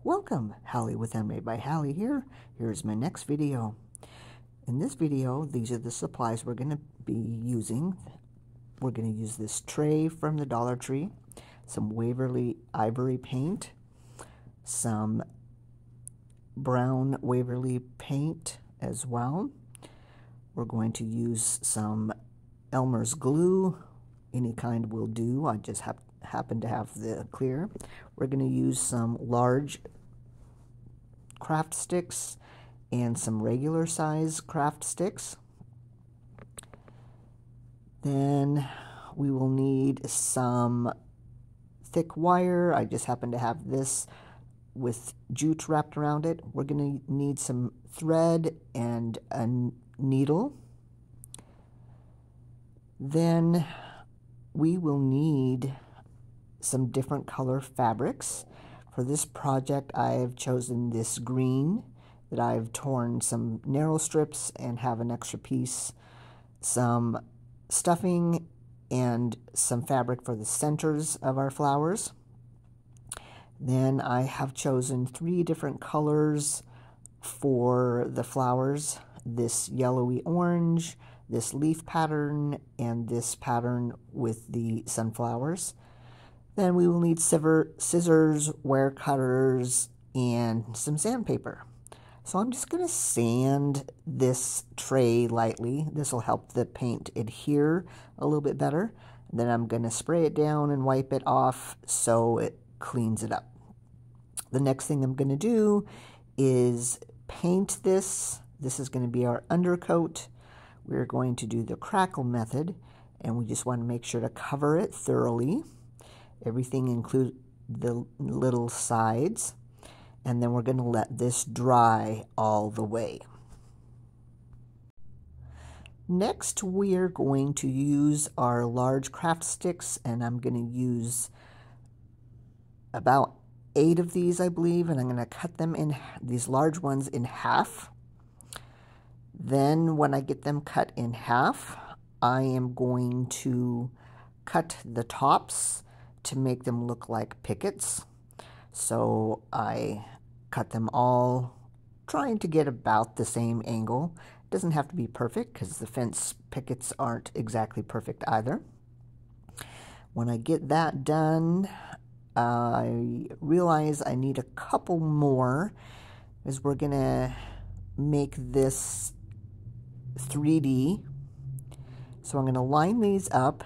Welcome, Hallie with Handmade by Hallie here. Here's my next video. In this video, these are the supplies we're going to be using. We're going to use this tray from the Dollar Tree, some Waverly Ivory paint, some brown Waverly paint as well. We're going to use some Elmer's glue. Any kind will do. I just happen to have the clear. We're going to use some large craft sticks and some regular size craft sticks. Then we will need some thick wire. I just happen to have this with jute wrapped around it. We're going to need some thread and a needle. Then we will need some different color fabrics. For this project, I've chosen this green that I've torn some narrow strips and have an extra piece, some stuffing, and some fabric for the centers of our flowers. Then I have chosen 3 different colors for the flowers, this yellowy orange, this leaf pattern, and this pattern with the sunflowers. Then we will need scissors, wire cutters, and some sandpaper. So I'm just going to sand this tray lightly. This will help the paint adhere a little bit better. Then I'm going to spray it down and wipe it off so it cleans it up. The next thing I'm going to do is paint this. This is going to be our undercoat. We're going to do the crackle method, and we just want to make sure to cover it thoroughly. Everything include the little sides, and then we're going to let this dry all the way. Next, we're going to use our large craft sticks, and I'm going to use about 8 of these, I believe, and I'm going to cut them in, these large ones, in half. Then when I get them cut in half, I am going to cut the tops to make them look like pickets. So I cut them all, trying to get about the same angle. It doesn't have to be perfect because the fence pickets aren't exactly perfect either. When I get that done, I realize I need a couple more, as we're gonna make this 3D. So I'm going to line these up,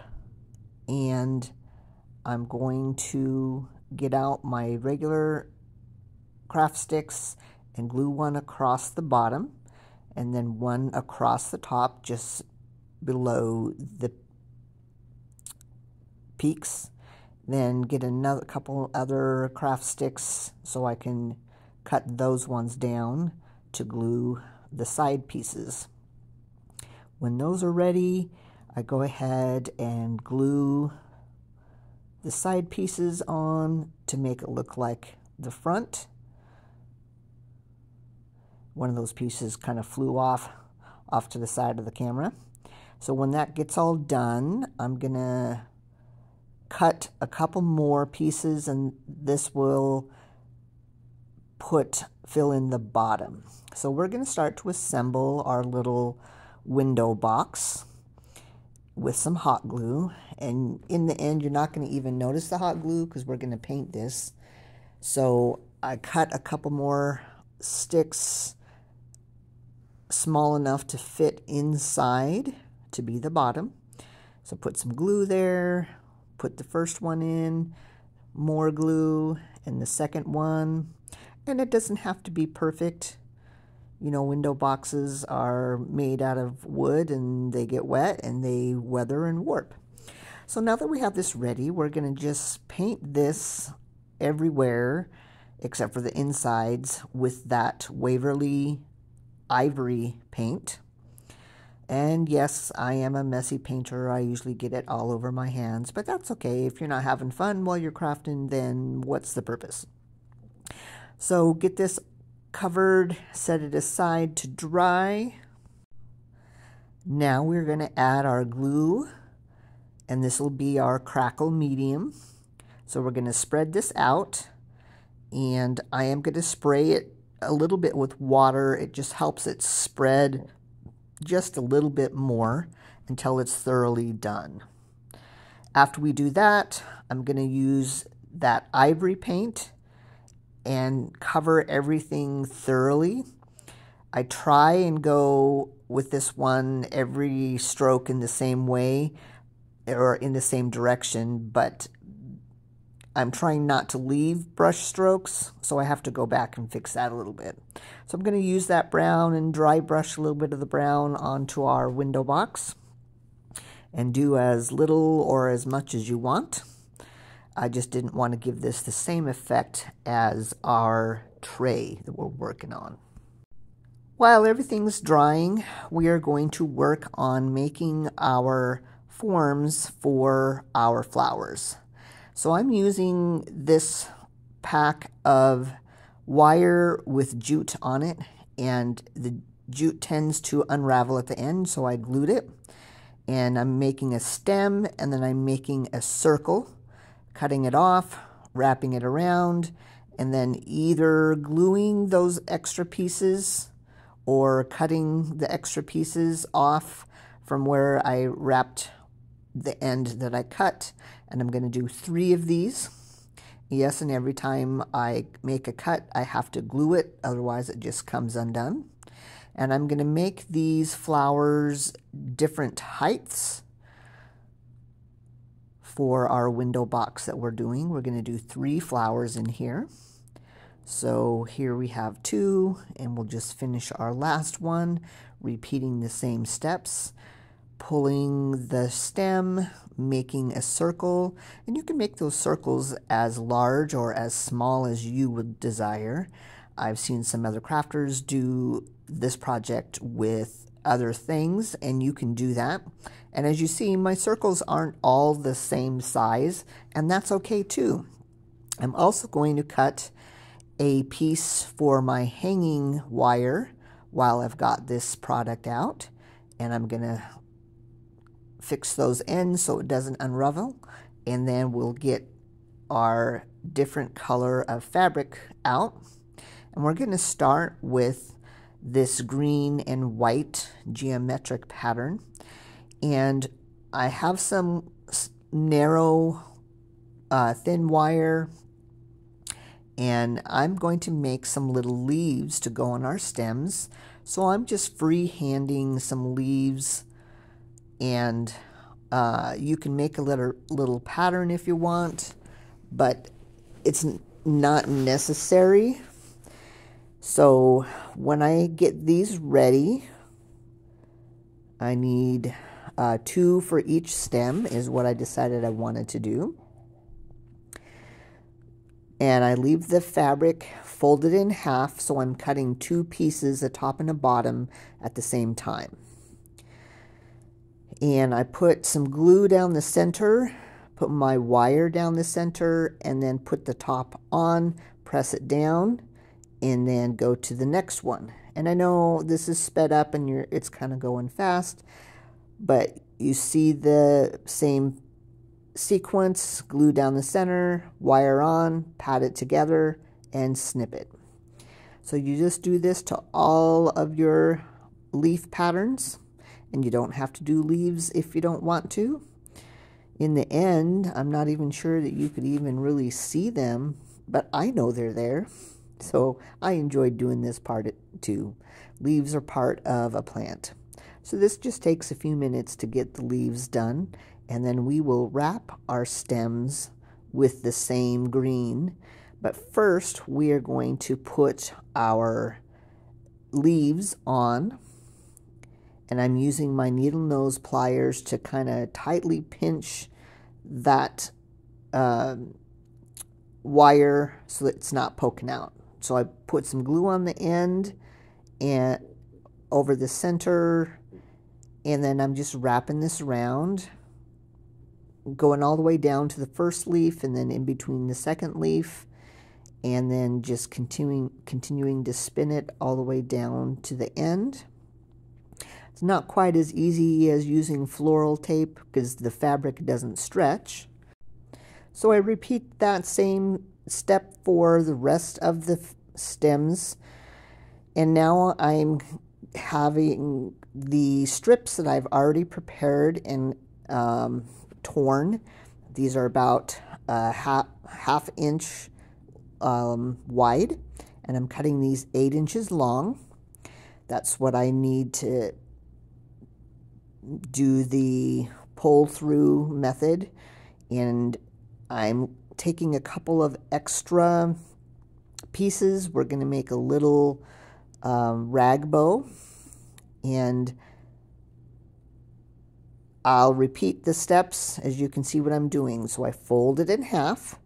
and I'm going to get out my regular craft sticks and glue one across the bottom and then one across the top just below the peaks. Then get another couple other craft sticks so I can cut those ones down to glue the side pieces. When those are ready, I go ahead and glue the side pieces on to make it look like the front. One of those pieces kind of flew off to the side of the camera. So when that gets all done, I'm gonna cut a couple more pieces, and this will fill in the bottom. So we're gonna start to assemble our little window box with some hot glue, and in the end you're not going to even notice the hot glue because we're going to paint this. So I cut a couple more sticks small enough to fit inside to be the bottom. So put some glue there, put the first one in, more glue, and the second one. And it doesn't have to be perfect. You know, window boxes are made out of wood and they get wet and they weather and warp. So now that we have this ready, we're going to just paint this everywhere except for the insides with that Waverly Ivory paint. And yes, I am a messy painter. I usually get it all over my hands, but that's okay. If you're not having fun while you're crafting, then what's the purpose? So get this covered, set it aside to dry. Now we're going to add our glue, and this will be our crackle medium. So we're going to spread this out and I am going to spray it a little bit with water. It just helps it spread just a little bit more until it's thoroughly done. After we do that, I'm going to use that ivory paint and cover everything thoroughly. I try and go with this one every stroke in the same way or in the same direction, but I'm trying not to leave brush strokes, so I have to go back and fix that a little bit. So I'm going to use that brown and dry brush a little bit of the brown onto our window box and do as little or as much as you want. I just didn't want to give this the same effect as our tray that we're working on. While everything's drying, we are going to work on making our forms for our flowers. So I'm using this pack of wire with jute on it, and the jute tends to unravel at the end, so I glued it. And I'm making a stem, and then I'm making a circle, cutting it off, wrapping it around, and then either gluing those extra pieces or cutting the extra pieces off from where I wrapped the end that I cut. And I'm going to do 3 of these. Yes, and every time I make a cut, I have to glue it, otherwise it just comes undone. And I'm going to make these flowers different heights for our window box that we're doing. We're going to do 3 flowers in here. So here we have 2, and we'll just finish our last one, repeating the same steps, pulling the stem, making a circle, and you can make those circles as large or as small as you would desire. I've seen some other crafters do this project with other things, and you can do that. And as you see, my circles aren't all the same size, and that's okay too. I'm also going to cut a piece for my hanging wire while I've got this product out, and I'm going to fix those ends so it doesn't unravel, and then we'll get our different color of fabric out. And we're going to start with this green and white geometric pattern, and I have some narrow thin wire, and I'm going to make some little leaves to go on our stems. So I'm just free-handing some leaves, and you can make a little pattern if you want, but it's not necessary. So when I get these ready, I need 2 for each stem is what I decided I wanted to do. And I leave the fabric folded in half, so I'm cutting 2 pieces, a top and a bottom, at the same time. And I put some glue down the center, put my wire down the center, and then put the top on, press it down, and then go to the next one. And I know this is sped up and it's kind of going fast, but you see the same sequence: glue down the center, wire on, pat it together, and snip it. So you just do this to all of your leaf patterns, and you don't have to do leaves if you don't want to. In the end, I'm not even sure that you could even really see them, but I know they're there. So I enjoyed doing this part too. Leaves are part of a plant. So this just takes a few minutes to get the leaves done, and then we will wrap our stems with the same green. But first, we are going to put our leaves on, and I'm using my needle nose pliers to kind of tightly pinch that wire so that it's not poking out. So I put some glue on the end and over the center, and then I'm just wrapping this around, going all the way down to the first leaf, and then in between the second leaf, and then just continuing to spin it all the way down to the end. It's not quite as easy as using floral tape because the fabric doesn't stretch. So I repeat that same step for the rest of the stems. And now I'm having the strips that I've already prepared and torn. These are about half inch wide, and I'm cutting these 8 inches long. That's what I need to do the pull through method. And I'm taking a couple of extra pieces. We're going to make a little rag bow, and I'll repeat the steps as you can see what I'm doing. So I fold it in half,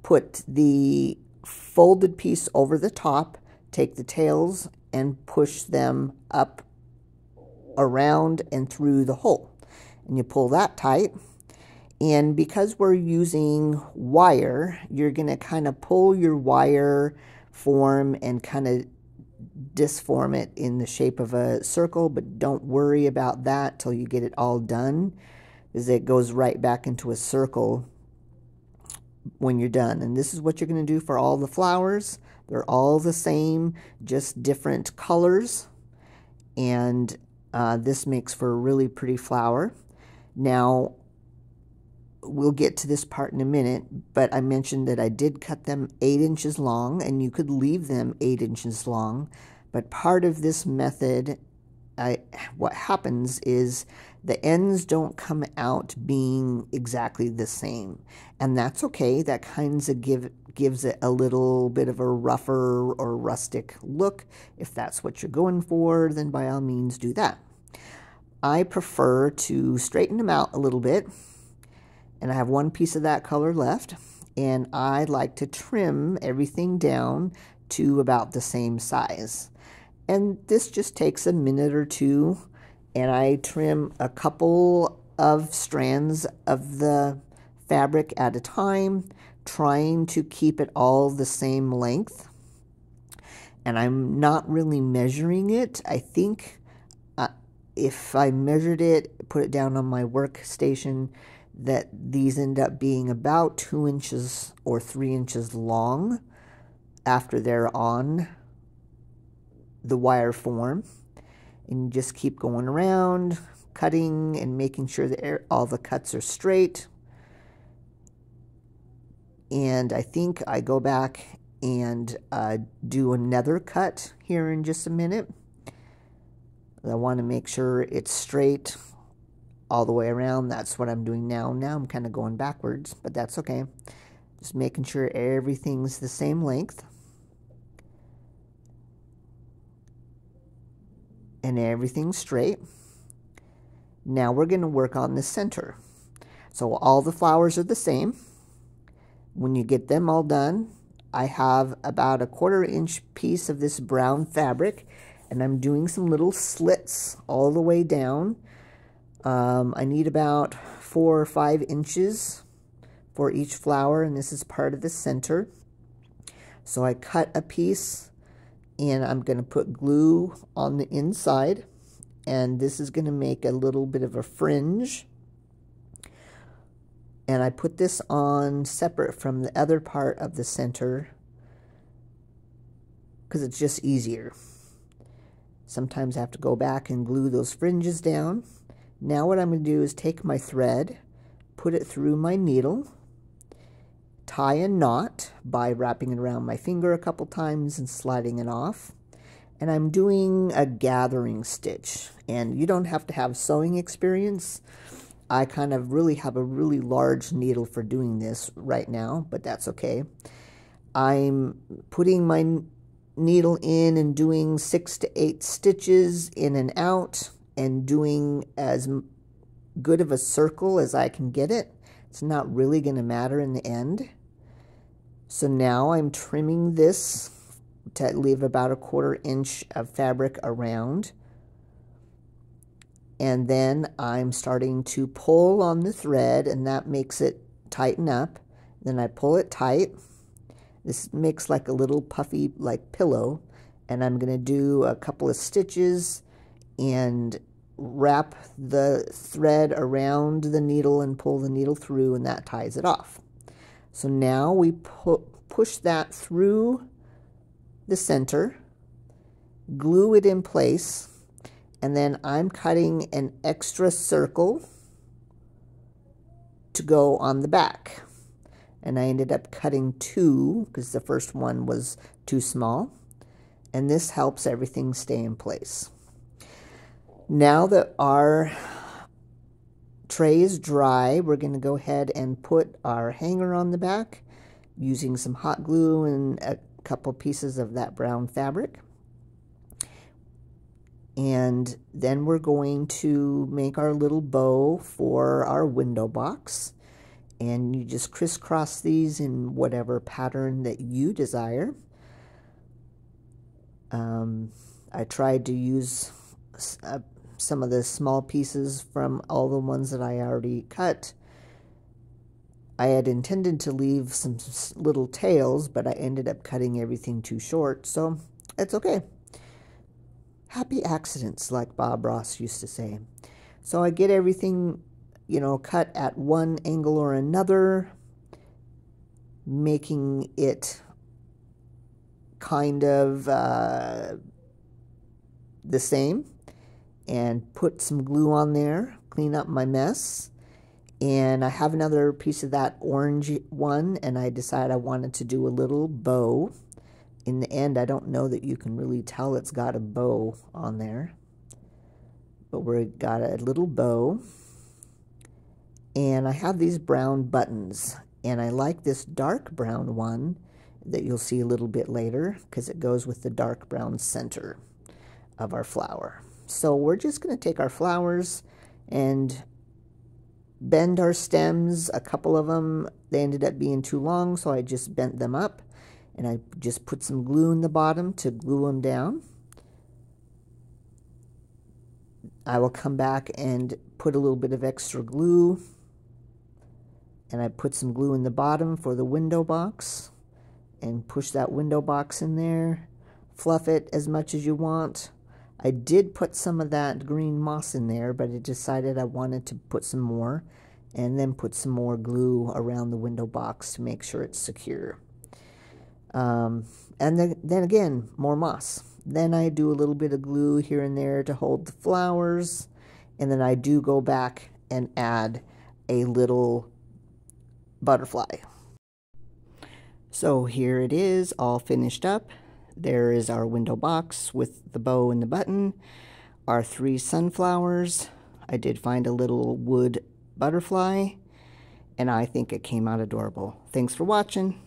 put the folded piece over the top, take the tails and push them up, around, and through the hole. And you pull that tight. And because we're using wire, you're going to kind of pull your wire form and kind of disform it in the shape of a circle, but don't worry about that till you get it all done, because it goes right back into a circle when you're done. And this is what you're going to do for all the flowers. They're all the same, just different colors, and this makes for a really pretty flower. Now, we'll get to this part in a minute, but I mentioned that I did cut them 8 inches long, and you could leave them 8 inches long. But part of this method, what happens is the ends don't come out being exactly the same. And that's okay. That kind of gives it a little bit of a rougher or rustic look. If that's what you're going for, then by all means do that. I prefer to straighten them out a little bit. And I have one piece of that color left. And I like to trim everything down to about the same size. And this just takes a minute or two, and I trim a couple of strands of the fabric at a time, trying to keep it all the same length. And I'm not really measuring it. I think if I measured it, put it down on my workstation, that these end up being about 2 inches or 3 inches long after they're on the wire form. And you just keep going around, cutting and making sure that all the cuts are straight. And I think I go back and do another cut here in just a minute. I want to make sure it's straight all the way around. That's what I'm doing now. Now I'm kind of going backwards, but that's okay. Just making sure everything's the same length. And everything's straight. Now we're going to work on the center. So all the flowers are the same. When you get them all done, I have about a 1/4 inch piece of this brown fabric, and I'm doing some little slits all the way down. I need about 4 or 5 inches for each flower, and this is part of the center. So I cut a piece, and I'm going to put glue on the inside, and this is going to make a little bit of a fringe. And I put this on separate from the other part of the center because it's just easier. Sometimes I have to go back and glue those fringes down. Now what I'm going to do is take my thread, put it through my needle, tie a knot by wrapping it around my finger a couple times and sliding it off. And I'm doing a gathering stitch. And you don't have to have sewing experience. I kind of really have a really large needle for doing this right now, but that's okay. I'm putting my needle in and doing 6 to 8 stitches in and out, and doing as good of a circle as I can get it. It's not really going to matter in the end. So now I'm trimming this to leave about a 1/4 inch of fabric around. And then I'm starting to pull on the thread, and that makes it tighten up. Then I pull it tight. This makes like a little puffy like pillow. And I'm going to do a couple of stitches and wrap the thread around the needle and pull the needle through, and that ties it off. So now we push that through the center, glue it in place, and then I'm cutting an extra circle to go on the back. And I ended up cutting 2 because the first one was too small. And this helps everything stay in place. Now that our tray is dry, we're going to go ahead and put our hanger on the back using some hot glue and a couple pieces of that brown fabric. And then we're going to make our little bow for our window box. And you just crisscross these in whatever pattern that you desire. I tried to use some of the small pieces from all the ones that I already cut. I had intended to leave some little tails, but I ended up cutting everything too short, so it's okay. Happy accidents, like Bob Ross used to say. So I get everything, you know, cut at one angle or another, making it kind of the same, and put some glue on there, clean up my mess. And I have another piece of that orange one, and I decided I wanted to do a little bow. In the end, I don't know that you can really tell it's got a bow on there, but we've got a little bow. And I have these brown buttons, and I like this dark brown one that you'll see a little bit later because it goes with the dark brown center of our flower. So we're just going to take our flowers and bend our stems. A couple of them, they ended up being too long, so I just bent them up, and I just put some glue in the bottom to glue them down. I will come back and put a little bit of extra glue, and I put some glue in the bottom for the window box, and push that window box in there. Fluff it as much as you want. I did put some of that green moss in there, but I decided I wanted to put some more, and then put some more glue around the window box to make sure it's secure. And then again, more moss. Then I do a little bit of glue here and there to hold the flowers, and then I do go back and add a little butterfly. So here it is, all finished up. There is our window box with the bow and the button, our 3 sunflowers. I did find a little wood butterfly, and I think it came out adorable. Thanks for watching.